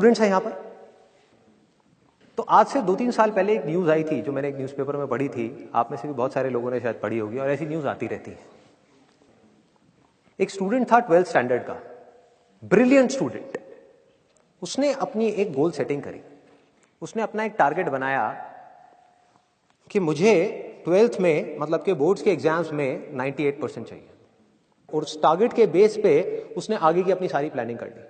Students हैं यहां पर। तो आज से 2-3 साल पहले एक न्यूज आई थी जो मैंने एक न्यूज़पेपर में पढ़ी थी, आप में से भी बहुत सारे लोगों ने शायद पढ़ी होगी, और ऐसी न्यूज आती रहती है। एक स्टूडेंट था 12th स्टैंडर्ड का, ब्रिलियंट स्टूडेंट। उसने अपनी एक गोल सेटिंग करी, उसने अपना एक टारगेट बनाया कि मुझे 12th में, मतलब के बोर्ड्स के एग्जाम्स में 98% चाहिए। और उस टारगेट के बेस पे उसने आगे की अपनी सारी प्लानिंग कर ली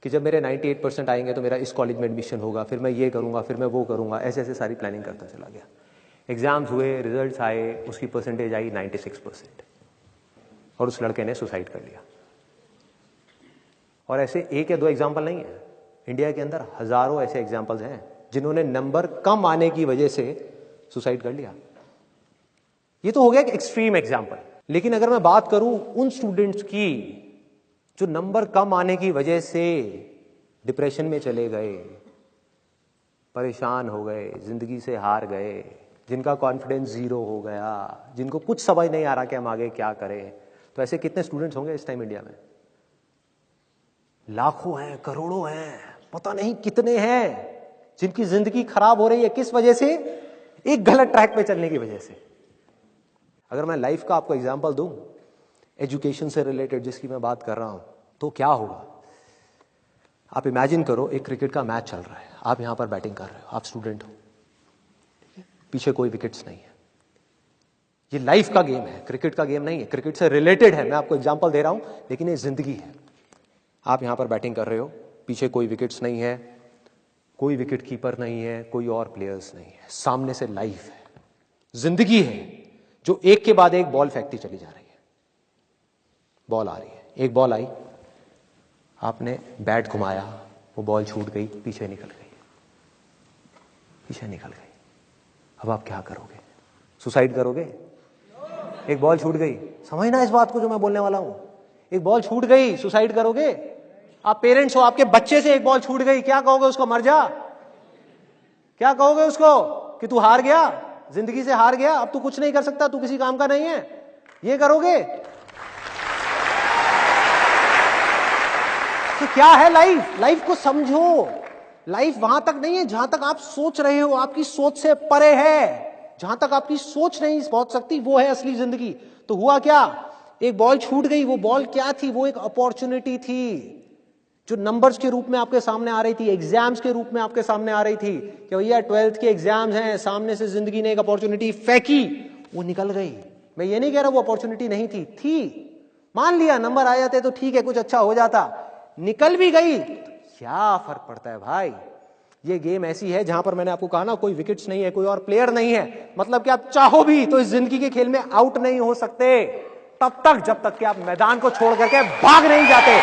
कि जब मेरे 98% आएंगे तो मेरा इस कॉलेज में एडमिशन होगा, फिर मैं ये करूंगा, फिर मैं वो करूंगा, ऐसे ऐसे सारी प्लानिंग करता चला गया। एग्जाम्स हुए, रिजल्ट्स आए, उसकी परसेंटेज आई 96%, और उस लड़के ने सुसाइड कर लिया। और ऐसे एक या दो एग्जाम्पल नहीं है, इंडिया के अंदर हजारों ऐसे एग्जाम्पल्स हैं जिन्होंने नंबर कम आने की वजह से सुसाइड कर लिया। ये तो हो गया एक एक्सट्रीम एग्जाम्पल। लेकिन अगर मैं बात करूं उन स्टूडेंट्स की जो नंबर कम आने की वजह से डिप्रेशन में चले गए, परेशान हो गए, जिंदगी से हार गए, जिनका कॉन्फिडेंस जीरो हो गया, जिनको कुछ समझ नहीं आ रहा कि हम आगे क्या करें, तो ऐसे कितने स्टूडेंट्स होंगे इस टाइम इंडिया में? लाखों हैं, करोड़ों हैं, पता नहीं कितने हैं जिनकी जिंदगी खराब हो रही है। किस वजह से? एक गलत ट्रैक पे चलने की वजह से। अगर मैं लाइफ का आपको एग्जांपल दूं, एजुकेशन से रिलेटेड जिसकी मैं बात कर रहा हूं, तो क्या होगा? आप इमेजिन करो एक क्रिकेट का मैच चल रहा है, आप यहां पर बैटिंग कर रहे हो, आप स्टूडेंट हो, पीछे कोई विकेट्स नहीं है। ये लाइफ का गेम है, क्रिकेट का गेम नहीं है, क्रिकेट से रिलेटेड है, मैं आपको एग्जांपल दे रहा हूं, लेकिन ये जिंदगी है। आप यहां पर बैटिंग कर रहे हो, पीछे कोई विकेट्स नहीं है, कोई विकेट कीपर नहीं है, कोई और प्लेयर्स नहीं है, सामने से लाइफ है, जिंदगी है जो एक के बाद एक बॉल फेंकती चली जा रही है। बॉल आ रही है, एक बॉल आई, आपने बैट घुमाया, वो बॉल छूट गई, पीछे निकल गई, पीछे निकल गई। अब आप क्या करोगे? सुसाइड करोगे? एक बॉल छूट गई, समझना इस बात को जो मैं बोलने वाला हूं। एक बॉल छूट गई, सुसाइड करोगे? आप पेरेंट्स हो, आपके बच्चे से एक बॉल छूट गई, क्या कहोगे उसको? मर जा? क्या कहोगे उसको कि तू हार गया, जिंदगी से हार गया, अब तू कुछ नहीं कर सकता, तू किसी काम का नहीं है? ये करोगे? तो क्या है लाइफ? लाइफ को समझो। लाइफ वहां तक नहीं है जहां तक आप सोच रहे हो, आपकी सोच से परे है। जहां तक आपकी सोच नहीं पहुंच सकती वो है असली जिंदगी। तो हुआ क्या? एक बॉल छूट गई। वो बॉल क्या थी? वो एक अपॉर्चुनिटी थी जो नंबर्स के रूप में आपके सामने आ रही थी, एग्जाम्स के रूप में आपके सामने आ रही थी कि भैया 12th के एग्जाम्स हैं, सामने से जिंदगी ने एक अपॉर्चुनिटी फेंकी, वो निकल गई। मैं ये नहीं कह रहा वो अपॉर्चुनिटी नहीं थी, मान लिया नंबर आ जाते तो ठीक है, कुछ अच्छा हो जाता, निकल भी गई, क्या फर्क पड़ता है भाई? ये गेम ऐसी है जहां पर मैंने आपको कहा ना, कोई विकेट्स नहीं है, कोई और प्लेयर नहीं है, मतलब कि आप चाहो भी तो इस जिंदगी के खेल में आउट नहीं हो सकते तब तक जब तक कि आप मैदान को छोड़ करके भाग नहीं जाते।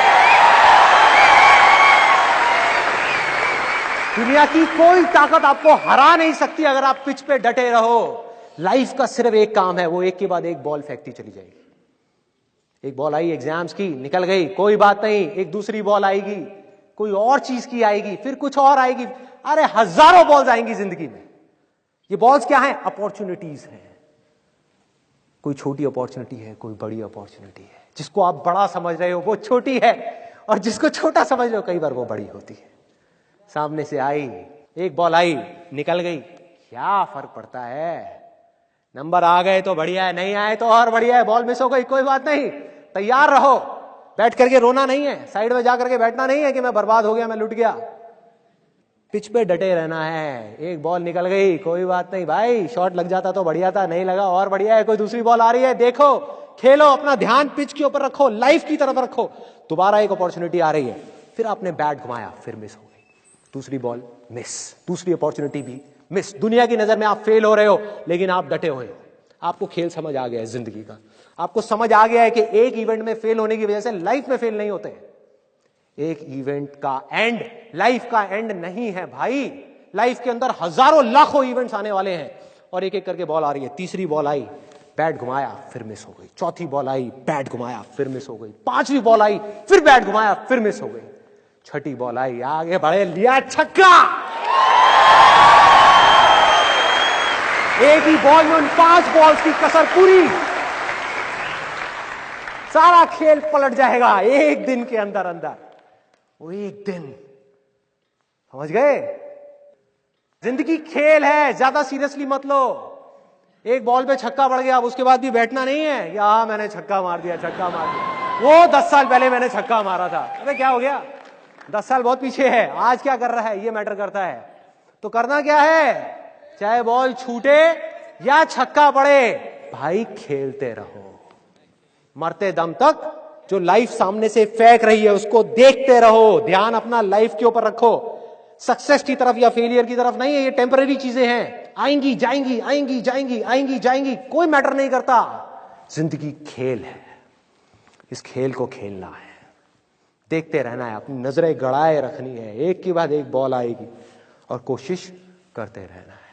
दुनिया की कोई ताकत आपको हरा नहीं सकती अगर आप पिच पे डटे रहो। लाइफ का सिर्फ एक काम है, वो एक के बाद एक बॉल फेंकती चली जाएगी। एक बॉल आई एग्जाम्स की, निकल गई, कोई बात नहीं, एक दूसरी बॉल आएगी, कोई और चीज की आएगी, फिर कुछ और आएगी। अरे हजारों बॉल्स आएंगी जिंदगी में। ये बॉल्स क्या है? अपॉर्चुनिटीज हैं। कोई छोटी अपॉर्चुनिटी है, कोई बड़ी अपॉर्चुनिटी है। जिसको आप बड़ा समझ रहे हो वो छोटी है, और जिसको छोटा समझ रहे हो कई बार वो बड़ी होती है। सामने से आई, एक बॉल आई, निकल गई, क्या फर्क पड़ता है? नंबर आ गए तो बढ़िया है, नहीं आए तो और बढ़िया है, बॉल मिस हो गई, कोई बात नहीं, तैयार रहो। बैठ करके रोना नहीं है, साइड में जाकर के बैठना नहीं है कि मैं बर्बाद हो गया, मैं लुट गया। पिच पे डटे रहना है। एक बॉल निकल गई, कोई बात नहीं भाई, शॉट लग जाता तो बढ़िया था, नहीं लगा और बढ़िया है, कोई दूसरी बॉल आ रही है, देखो, खेलो, अपना ध्यान पिच के ऊपर रखो, लाइफ की तरफ रखो। दोबारा एक अपॉर्चुनिटी आ रही है, फिर आपने बैट घुमाया, फिर मिस हो गई, दूसरी बॉल मिस, दूसरी अपॉर्चुनिटी भी मिस। दुनिया की नजर में आप फेल हो रहे हो, लेकिन आप डटे हुए हो। आपको खेल समझ आ गया है जिंदगी का, आपको समझ आ गया है कि एक इवेंट में फेल होने की वजह से लाइफ में फेल नहीं होते हैं। एक इवेंट का एंड लाइफ का एंड नहीं है भाई। लाइफ के अंदर हजारों लाखों इवेंट्स आने वाले हैं, और एक एक करके बॉल आ रही है। तीसरी बॉल आई, बैट घुमाया, फिर मिस हो गई। चौथी बॉल आई, बैट घुमाया, फिर मिस हो गई। पांचवी बॉल आई, फिर बैट घुमाया, फिर मिस हो गई। छठी बॉल आई, आगे बढ़े, लिया छक्का। एक ही बॉल में उन 5 बॉल्स की कसर पूरी, सारा खेल पलट जाएगा एक दिन के अंदर अंदर। वो एक दिन समझ गए? जिंदगी खेल है, ज्यादा सीरियसली मत लो। एक बॉल पे छक्का पड़ गया, अब उसके बाद भी बैठना नहीं है या मैंने छक्का मार दिया, छक्का मार दिया, वो 10 साल पहले मैंने छक्का मारा था। अबे क्या हो गया, 10 साल बहुत पीछे है, आज क्या कर रहा है ये मैटर करता है। तो करना क्या है, चाहे बॉल छूटे या छक्का पड़े, भाई खेलते रहो मरते दम तक। जो लाइफ सामने से फेंक रही है उसको देखते रहो, ध्यान अपना लाइफ के ऊपर रखो, सक्सेस की तरफ या फेलियर की तरफ नहीं है। ये टेम्पररी चीजें हैं, आएंगी जाएंगी, आएंगी जाएंगी, आएंगी जाएंगी, कोई मैटर नहीं करता। जिंदगी खेल है, इस खेल को खेलना है, देखते रहना है, अपनी नजरें गड़ाए रखनी है, एक के बाद एक बॉल आएगी और कोशिश करते रहना है।